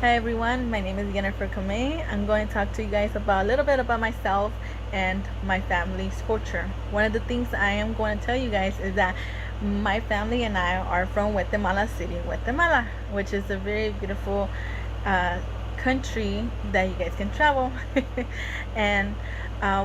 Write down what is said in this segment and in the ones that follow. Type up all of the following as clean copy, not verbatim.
Hi everyone, my name is Jennifer Kamei. I'm going to talk to you guys about a little bit about myself and my family's culture. One of the things I am going to tell you guys is that my family and I are from Guatemala City, Guatemala, which is a very beautiful uh, country that you guys can travel. And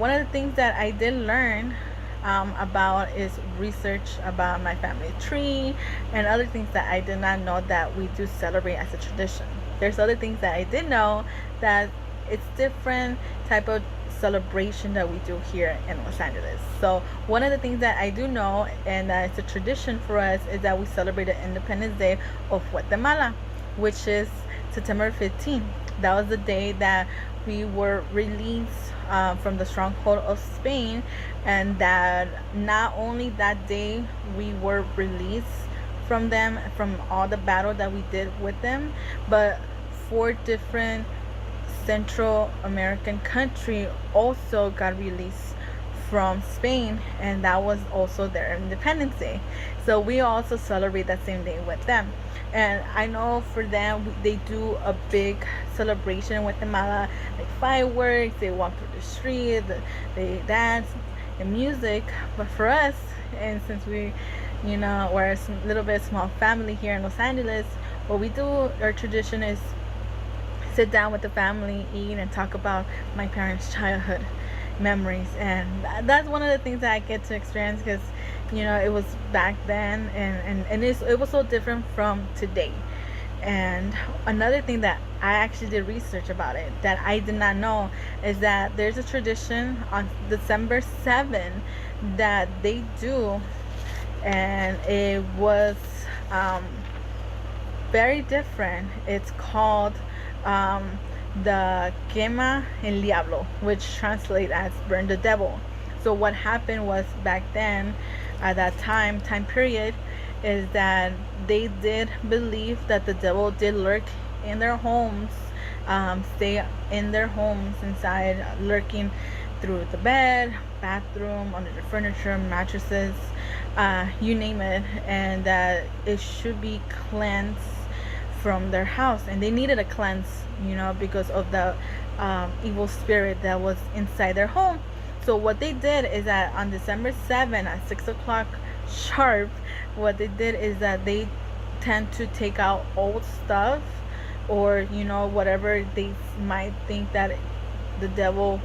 one of the things that I did learn about is research about my family tree and other things that I did not know that we do celebrate as a tradition. There's other things that I did know that it's different type of celebration that we do here in Los Angeles. So one of the things that I do know and that it's a tradition for us is that we celebrate the Independence Day of Guatemala, which is September 15th. That was the day that we were released from the stronghold of Spain, and that not only that day we were released from them, from all the battle that we did with them, but four different Central American country also got released from Spain, and that was also their Independence Day. So we also celebrate that same day with them. And I know for them, they do a big celebration in Guatemala, like fireworks. They walk through the street, they dance, and music. But for us, and since we're a little bit small family here in Los Angeles, what we do, our tradition is sit down with the family, eat, and talk about my parents' childhood memories. And that's one of the things that I get to experience because it was back then, and it was so different from today. And another thing that I actually did research about it that I did not know is that there's a tradition on December 7th that they do, and it was very different. It's called the Quema el Diablo, which translates as burn the devil. So what happened was back then, at that time period, is that they did believe that the devil did lurk in their homes, stay in their homes inside, lurking through the bed, bathroom, under the furniture, mattresses, you name it, and that it should be cleansed from their house. And they needed a cleanse, because of the evil spirit that was inside their home. So what they did is that on December 7th at 6 o'clock sharp, what they did is that they tend to take out old stuff, or whatever they might think that the devil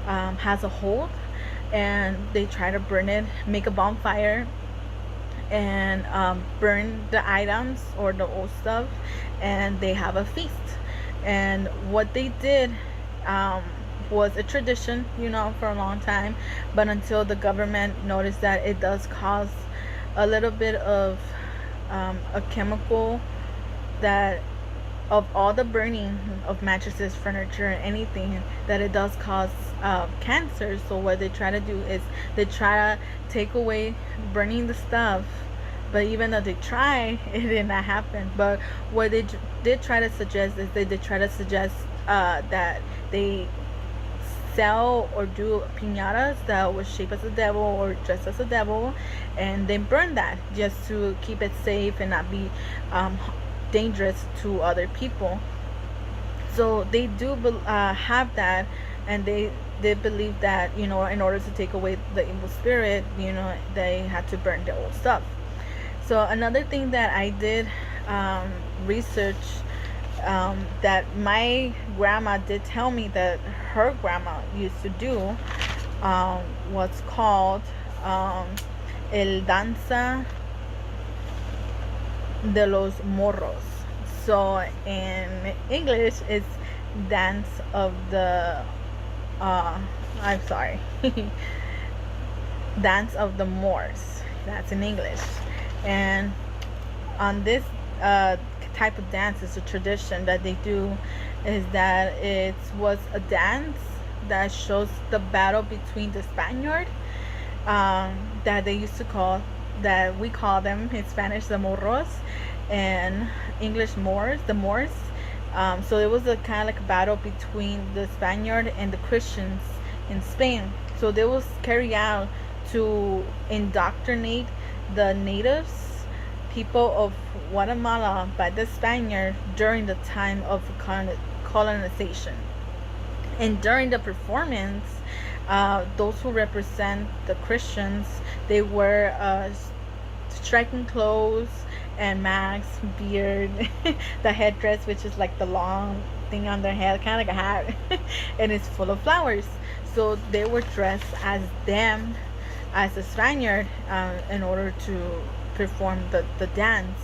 has a hold, and they try to burn it, make a bonfire, and burn the items or the old stuff, and they have a feast. And what they did was a tradition, for a long time, but until the government noticed that it does cause a little bit of a chemical that of all the burning of mattresses, furniture, and anything, that it does cause cancer. So what they try to do is they try to take away burning the stuff, but even though they try, it did not happen. But what they did try to suggest is they did try to suggest that they sell or do piñatas that was shaped as a devil or dressed as a devil, and then burn that just to keep it safe and not be dangerous to other people. So they do have that, and they believe that in order to take away the evil spirit, they had to burn the old stuff. So another thing that I did research, that my grandma did tell me that her grandma used to do, what's called el danza de los morros. So in English, it's dance of the I'm sorry, dance of the Moors. That's in English. And on this type of dance, is a tradition that they do, is that it was a dance that shows the battle between the Spaniard, that they used to call, that we call them in Spanish the Morros, and English Moors, the Moors. So it was a kind of like a battle between the Spaniard and the Christians in Spain. So they was carried out to indoctrinate the natives people of Guatemala by the Spaniard during the time of colonization. And during the performance, those who represent the Christians, they wear striking clothes and masks, beard, the headdress, which is like the long thing on their head, kind of like a hat, and it's full of flowers. So they were dressed as them, as a Spaniard, in order to perform the dance.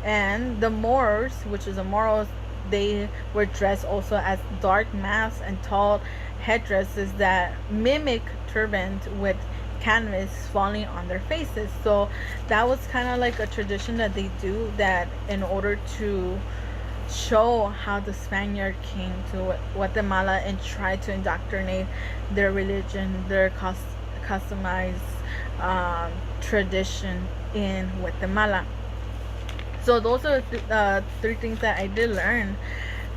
And the Moors, which is the Moros, they were dressed also as dark masks and tall headdresses that mimic turbans with canvas falling on their faces. So that was kind of like a tradition that they do, that in order to show how the Spaniard came to Guatemala and tried to indoctrinate their religion, their customized tradition in Guatemala. So those are three things that I did learn.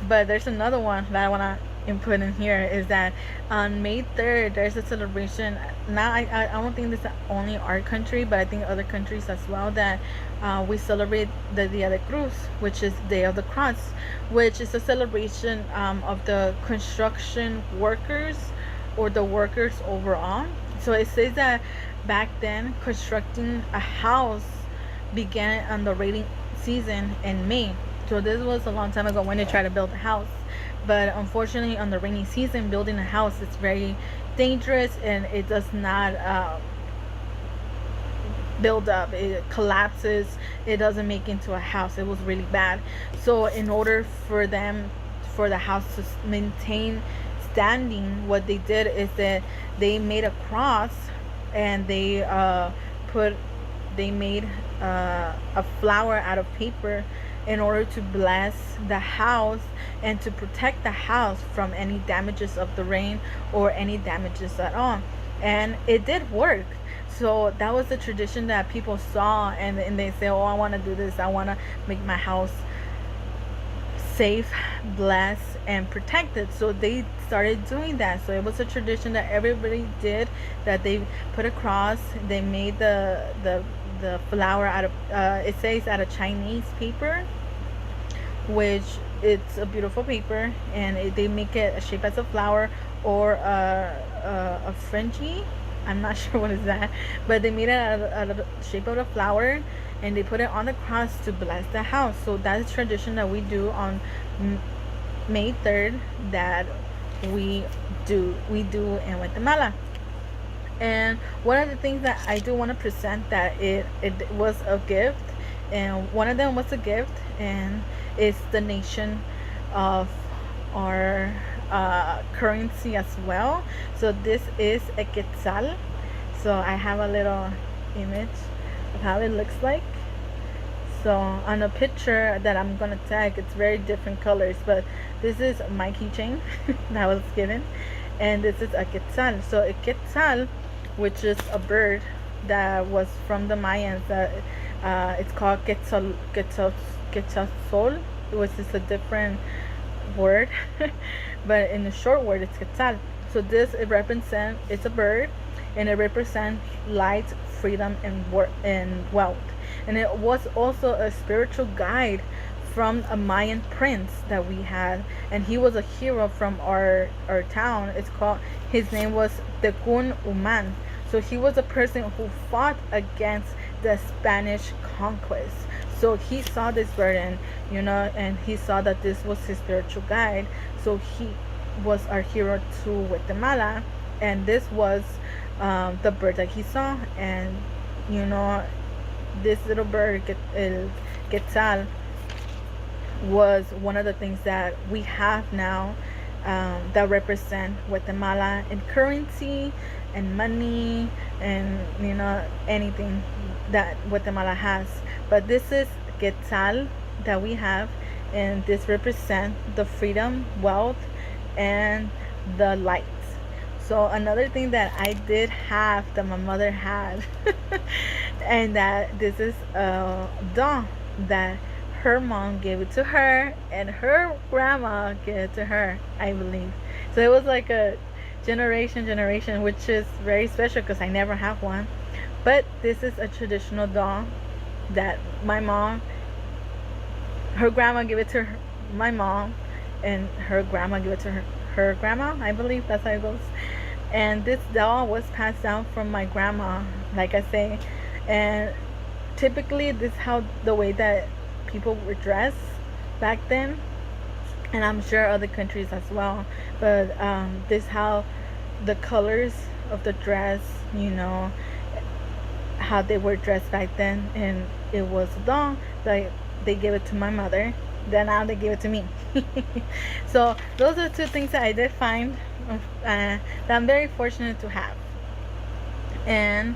But there's another one that I want to input in here, is that on May 3rd there's a celebration. Now I don't think this is only our country, but I think other countries as well, that we celebrate the Dia de Cruz, which is Day of the Cross, which is a celebration of the construction workers, or the workers overall. So it says that back then constructing a house began on the rainy season in May. So this was a long time ago when they tried to build a house. But unfortunately, on the rainy season, building a house is very dangerous, and it does not build up. It collapses. It doesn't make into a house. It was really bad. So in order for the house to maintain standing, what they did is that they made a cross, and they made a flower out of paper in order to bless the house and to protect the house from any damages of the rain or any damages at all. And it did work. So that was the tradition that people saw, and they say, oh, I want to do this, I want to make my house safe, blessed, and protected. So they started doing that. So it was a tradition that everybody did, that they put a cross, they made the flower out of it says out of Chinese paper, which it's a beautiful paper, and they make it a shape as a flower, or a Frenchy. I'm not sure what is that, but they made it out of the shape of a flower, and they put it on the cross to bless the house. So that's a tradition that we do on May 3rd, that we do in Guatemala. And one of the things that I do want to present, that it was a gift, and one of them was a gift, and it's the nation of our currency as well. So this is a quetzal. So I have a little image of how it looks like. So on a picture that I'm gonna tag, it's very different colors, but this is my keychain that was given, and this is a quetzal. So a quetzal, which is a bird that was from the Mayans, it's called quetzal, which is a different word, but in the short word it's quetzal. So this, it's a bird, and it represents light, freedom, and wealth. And it was also a spiritual guide from a Mayan prince that we had, and he was a hero from our town. His name was Tecún Uman. So he was a person who fought against the Spanish conquest. So he saw this burden, and he saw that this was his spiritual guide. So he was our hero to Guatemala, and this was the bird that he saw. And this little bird, El Quetzal, was one of the things that we have now, that represent Guatemala in currency and money, and anything that Guatemala has. But this is Quetzal that we have, and this represents the freedom, wealth, and the light. So another thing that I did have, that my mother had, and that this is a doll that her mom gave it to her, and her grandma gave it to her, I believe. So it was like a generation, which is very special because I never have one. But this is a traditional doll that my mom, her grandma gave it to my mom, and her grandma gave it to her grandma. I believe that's how it goes. And this doll was passed down from my grandma, like I say. And typically, this is how the way that people were dressed back then, and I'm sure other countries as well. But this how the colors of the dress, how they were dressed back then, and it was a doll. Like they gave it to my mother, then now they gave it to me. So those are two things that I did find that I'm very fortunate to have. And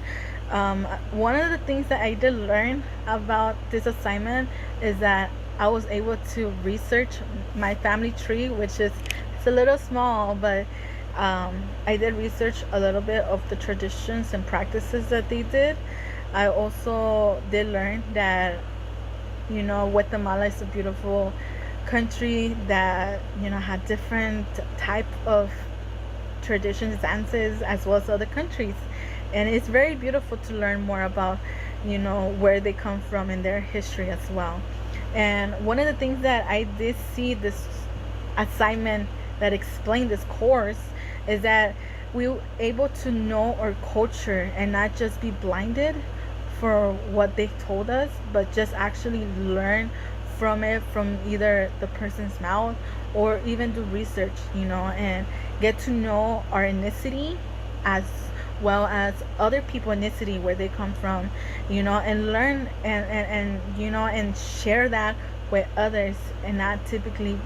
one of the things that I did learn about this assignment is that I was able to research my family tree, which is, it's a little small, but I did research a little bit of the traditions and practices that they did. I also did learn that Guatemala is a beautiful country that had different type of traditions, dances, as well as other countries, and it's very beautiful to learn more about where they come from and their history as well. And one of the things that I did see this assignment that explained this course is that we were able to know our culture and not just be blinded for what they told us, but just actually learn from it, from either the person's mouth, or even do research, and get to know our ethnicity as well as other people ethnicity, where they come from, and learn and share that with others, and not typically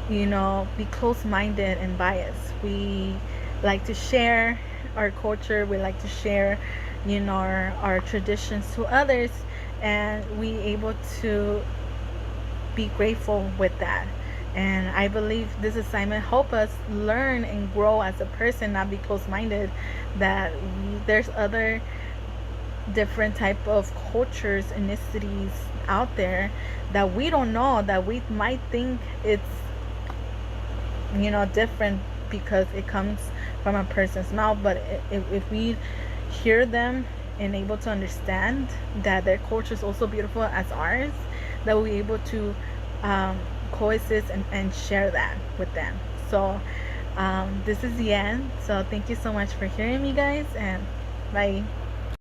be close-minded and biased. We like to share our culture, we like to share our traditions to others, and we able to be grateful with that. And I believe this assignment help us learn and grow as a person, not be close-minded, that there's other different type of cultures, ethnicities out there that we don't know, that we might think it's different because it comes from a person's mouth. But if we hear them and able to understand that their culture is also beautiful as ours, that we're able to coexist and share that with them. So this is the end. So thank you so much for hearing me, guys, and bye.